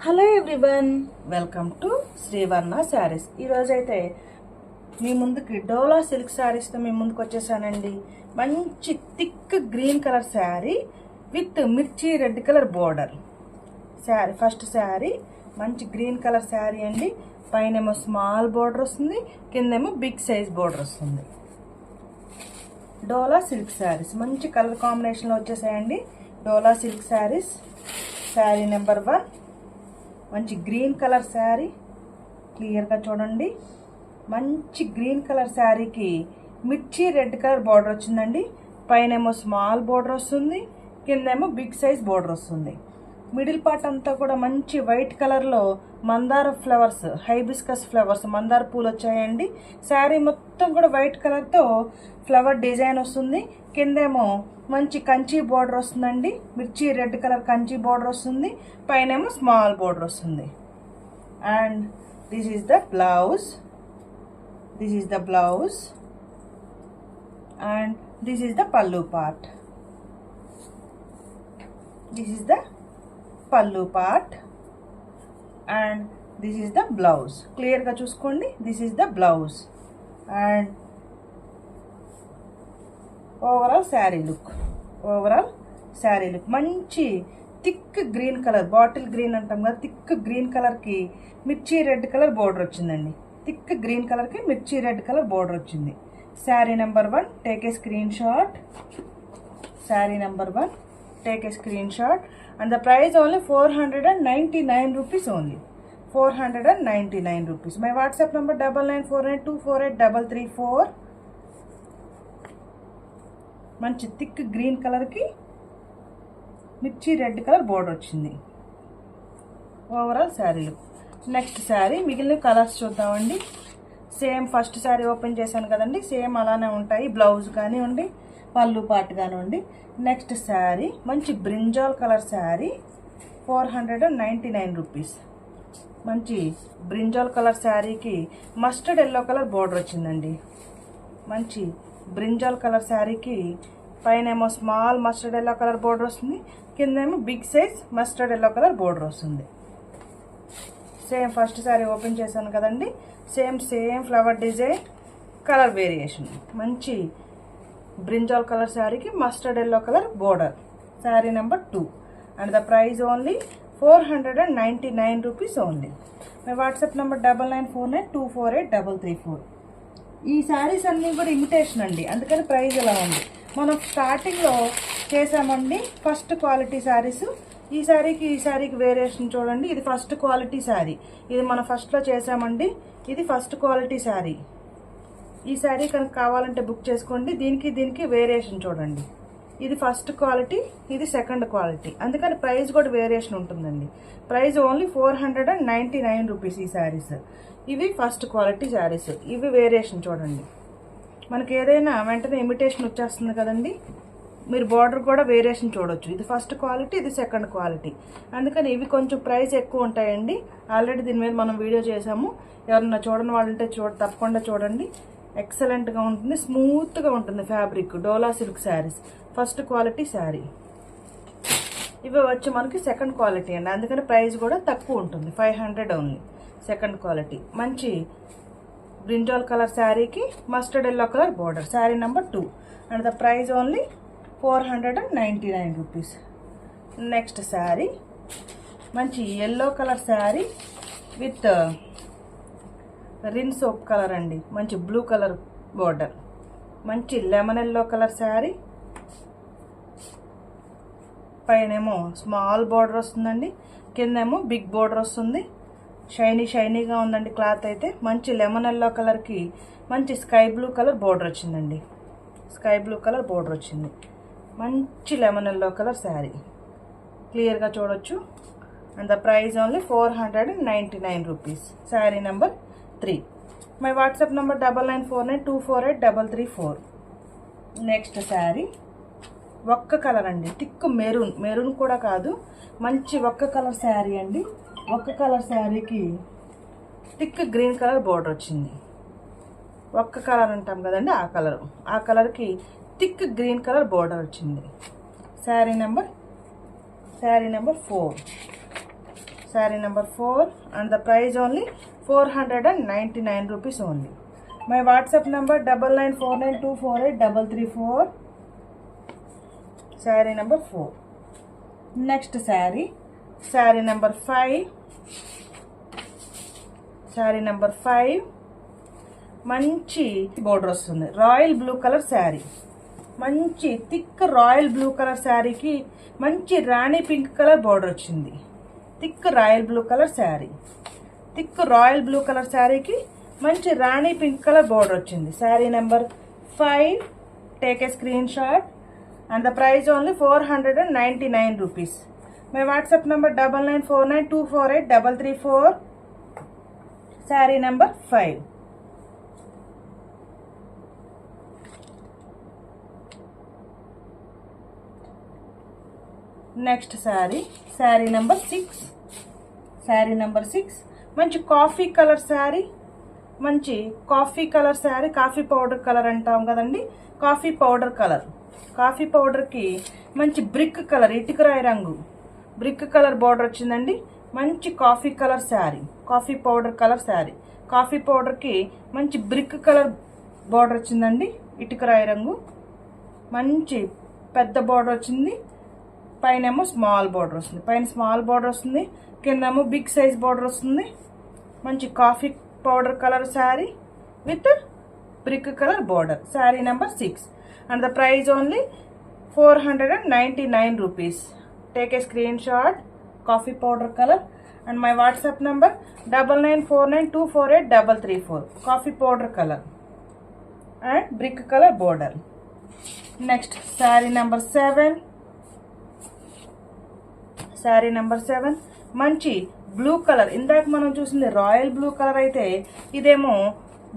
Hello everyone, welcome to Srivarna saris. ఈరోజైతే మీ ముందుకి డోలా సిల్క్ శారీస్తో మీ ముందుకు వచ్చేసానండి. మంచి thick green colour sari with mirchi red colour border sari. First sari మంచి గ్రీన్ కలర్ శారీ అండి. పైనేమో స్మాల్ బోర్డర్ వస్తుంది, కిందేమో బిగ్ సైజ్ బోర్డర్ వస్తుంది. డోలా సిల్క్ శారీస్ మంచి కలర్ కాంబినేషన్లో వచ్చేసాయండి. డోలా సిల్క్ శారీస్ శారీ నెంబర్ 1. మంచి గ్రీన్ కలర్ శారీ, క్లియర్గా చూడండి. మంచి గ్రీన్ కలర్ శారీకి మిర్చి రెడ్ కలర్ బార్డర్ వచ్చిందండి. పైనేమో స్మాల్ బార్డర్ వస్తుంది, కిందేమో బిగ్ సైజ్ బార్డర్ వస్తుంది. మిడిల్ పార్ట్ అంతా కూడా మంచి వైట్ కలర్లో మందార ఫ్లవర్స్, హైబిస్కస్ ఫ్లవర్స్, మందార పూలు వచ్చాయండి. శారీ మొత్తం కూడా వైట్ కలర్తో ఫ్లవర్ డిజైన్ వస్తుంది. కిందేమో మంచి కంచి బోర్డర్ వస్తుందండి. మిర్చి రెడ్ కలర్ కంచి బోర్డర్ వస్తుంది. పైనేమో స్మాల్ బోర్డర్ వస్తుంది. And this is the blouse. And this is the pallu part. And this is the blouse. క్లియర్గా చూసుకోండి. This is the blouse. And overall sari look మంచి thick green colour, bottle green అంటాం కదా, thick green కలర్కి mirchi red colour border వచ్చిందండి. Thick green కలర్కి mirchi red colour border వచ్చింది. Sari number 1, take a screenshot. And the price only 499 rupees only. 499 rupees. My WhatsApp number 9949248334. మంచి thick green కలర్కి mirchi red colour border వచ్చింది. Overall శారీలు. Next sari మిగిలిన colours చూద్దామండి. Same first sari open చేశాను కదండి, same అలానే ఉంటాయి. బ్లౌజ్ కానివ్వండి, పళ్ళు పార్ట్ కానివ్వండి. నెక్స్ట్ శారీ మంచి బ్రింజాల్ కలర్ శారీ, 499 రూపీస్. మంచి బ్రింజాల్ కలర్ శారీకి మస్టర్డ్ ఎల్లో కలర్ బోర్డర్ వచ్చిందండి. మంచి బ్రింజాల్ కలర్ శారీకి పైనేమో small mustard yellow colour border వస్తుంది, కిందేమో big size mustard yellow colour border వస్తుంది. సేమ్ ఫస్ట్ శారీ ఓపెన్ చేశాను కదండి, same flower design, colour variation. మంచి బ్రింజాల్ కలర్ శారీకి mustard yellow colour border. Sari number 2. And the price only 499 rupees only. My WhatsApp number 9949248334. ఈ శారీస్ అన్నీ కూడా ఇమిటేషన్ అండి, అందుకని ప్రైస్ ఇలా ఉంది. మనం స్టార్టింగ్లో చేసామండి ఫస్ట్ క్వాలిటీ శారీస్. ఈ శారీకి వేరియేషన్ చూడండి. ఇది ఫస్ట్ క్వాలిటీ శారీ, ఇది మనం ఫస్ట్లో చేసామండి. ఇది ఫస్ట్ క్వాలిటీ శారీ. ఈ శారీ కనుక కావాలంటే బుక్ చేసుకోండి. దీనికి వేరియేషన్ చూడండి. ఇది ఫస్ట్ క్వాలిటీ, ఇది సెకండ్ క్వాలిటీ, అందుకని ప్రైస్ కూడా వేరియేషన్ ఉంటుందండి. ప్రైస్ ఓన్లీ 499 రూపీస్ ఈ శారీస్. ఇవి ఫస్ట్ క్వాలిటీ శారీస్. ఇవి వేరియేషన్ చూడండి. మనకి ఏదైనా వెంటనే ఇమిటేషన్ వచ్చేస్తుంది కదండి, మీరు బార్డర్ కూడా వేరియేషన్ చూడొచ్చు. ఇది ఫస్ట్ క్వాలిటీ, ఇది సెకండ్ క్వాలిటీ, అందుకని ఇవి కొంచెం ప్రైస్ ఎక్కువ ఉంటాయండి. ఆల్రెడీ దీని మీద మనం వీడియో చేసాము. ఎవరన్నా చూడని వాళ్ళు ఉంటే తప్పకుండా చూడండి. ఎక్సలెంట్గా ఉంటుంది, స్మూత్గా ఉంటుంది fabric. Dola silk saris first quality sari. ఇవి వచ్చి మనకి సెకండ్ క్వాలిటీ అండి, అందుకని ప్రైస్ కూడా తక్కువ ఉంటుంది. 500 ఓన్లీ. సెకండ్ క్వాలిటీ మంచి బ్రింజాల్ కలర్ శారీకి mustard yellow colour border. Sari number 2. And the price only 499 rupees. Next sari మంచి yellow colour sari with Rin soap colour అండి. మంచి బ్లూ కలర్ బోర్డర్. మంచి లెమన్ ఎల్లో కలర్ శారీ, పైనేమో స్మాల్ బోర్డర్ వస్తుందండి, కిందేమో బిగ్ బోర్డర్ వస్తుంది. షైనీగా ఉందండి క్లాత్ అయితే. మంచి లెమన్ ఎల్లో కలర్కి మంచి స్కై బ్లూ కలర్ బోర్డర్ వచ్చిందండి. మంచి లెమన్ ఎల్లో కలర్ శారీ, క్లియర్గా చూడొచ్చు. And the price only 499 rupees. Sari number 3. My WhatsApp number 9949248334. Next sari ఒక్క కలర్ అండి, థిక్ మెరూన్ కూడా కాదు, మంచి ఒక్క కలర్ శారీ అండి. ఒక్క కలర్ శారీకి థిక్ గ్రీన్ కలర్ బోర్డర్ వచ్చింది. ఒక్క కలర్ అంటాం కదండి, ఆ కలర్కి థిక్ గ్రీన్ కలర్ బోర్డర్ వచ్చింది. Sari number 4. Sari number 4 and the price only 499 rupees only. My WhatsApp number 9949248334. Sari number 4. Next sari number 5. Sari number 5 మంచి బోర్డర్ వస్తుంది. రాయల్ బ్లూ కలర్ శారీ, మంచి థిక్ రాయల్ బ్లూ కలర్ శారీకి మంచి రాణి పింక్ కలర్ బోర్డర్ వచ్చింది. Thick royal blue colour sari, thick royal blue colour శారీకి మంచి రాణి pink colour border వచ్చింది. Sari number 5. Take a screenshot and the price only 499 rupees. My WhatsApp number 9949248334. Sari number 5. Next sari number 6. Sari number 6 మంచి coffee colour sari, మంచి coffee colour sari. Coffee powder colour అంటాం కదండి, coffee powder colour. Coffee పౌడర్కి మంచి brick colour, ఇటుకరాయి రంగు brick colour border వచ్చిందండి. మంచి coffee colour sari, coffee powder colour sari. Coffee పౌడర్కి మంచి బ్రిక్ కలర్ బోర్డర్ వచ్చిందండి, ఇటుకరాయి రంగు. మంచి పెద్ద బోర్డర్ వచ్చింది. పైన ఏమో స్మాల్ బోర్డర్ వస్తుంది, పైన స్మాల్ బోర్డర్ వస్తుంది, కిందేమో బిగ్ సైజ్ బోర్డర్ వస్తుంది. మంచి coffee powder colour sari with brick colour border. Sari number 6 and the price only 499 rupees. Take a screen shot. Coffee powder colour and my WhatsApp number 9949248334. Coffee powder colour and brick colour border. Next sari number 7. Sari number 7 మంచి blue colour. ఇందాక మనం చూసింది royal blue colour అయితే ఇదేమో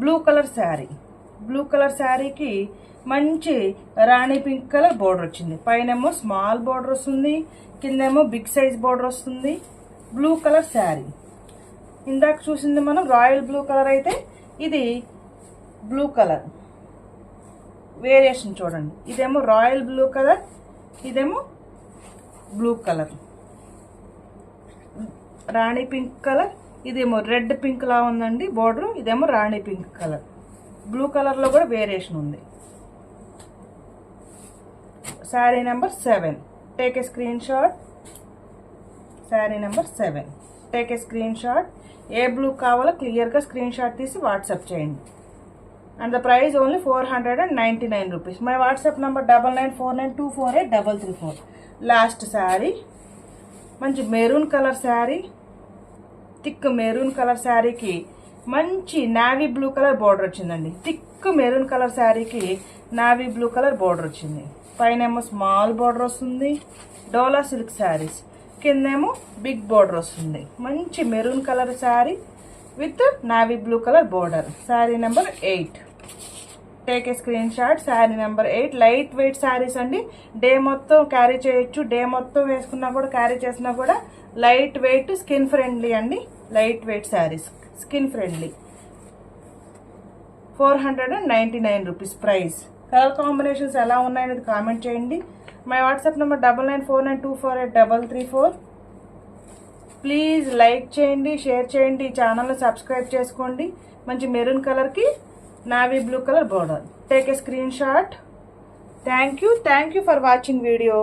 blue colour sari. Blue colour శారీకి మంచి రాణి pink colour border వచ్చింది. పైనేమో small border వస్తుంది, కిందేమో బిగ్ సైజ్ బోర్డర్ వస్తుంది. Blue colour sari. ఇందాక చూసింది మనం రాయల్ బ్లూ కలర్ అయితే ఇది బ్లూ కలర్ వేరియేషన్ చూడండి. ఇదేమో రాయల్ బ్లూ కలర్, ఇదేమో blue colour rani pink colour. ఇదేమో రెడ్ పింక్ లా ఉందండి బోర్డర్, ఇదేమో rani pink colour. Blue colour లో కూడా వేరియేషన్ ఉంది. Sari number 7. Take a screenshot. Sari number 7. Take a screenshot. ఏ బ్లూ కావాలో క్లియర్గా స్క్రీన్ షాట్ తీసి వాట్సాప్ చేయండి. And the price only 499 rupees. My WhatsApp number 9949248334. Last sari మంచి maroon colour sari, thick maroon colour శారీకి మంచి నావీ బ్లూ కలర్ బోర్డర్ వచ్చిందండి. Thick maroon colour శారీకి నావీ బ్లూ కలర్ బోర్డర్ వచ్చింది. పైన ఏమో స్మాల్ బోర్డర్ వస్తుంది, డోలా సిల్క్ శారీస్. కిందేమో బిగ్ బోర్డర్ వస్తుంది. మంచి maroon colour sari with navy blue colour border. Sari number 8. Take a screenshot. Sari number 8 light weight saris అండి. Day మొత్తం క్యారీ చేయొచ్చు, డే మొత్తం వేసుకున్నా కూడా క్యారీ చేసినా కూడా లైట్ వెయిట్, స్కిన్ ఫ్రెండ్లీ అండి. Light weight saris, skin friendly. 499 rupees price. Colour combinations ఎలా ఉన్నాయనేది కామెంట్ చేయండి. My WhatsApp number 9949248334. Please like చేయండి, షేర్ చేయండి, ఛానల్ని సబ్స్క్రైబ్ చేసుకోండి. మంచి మెరూన్ కలర్కి navy blue colour border. Take a screen shot. Thank you for watching video.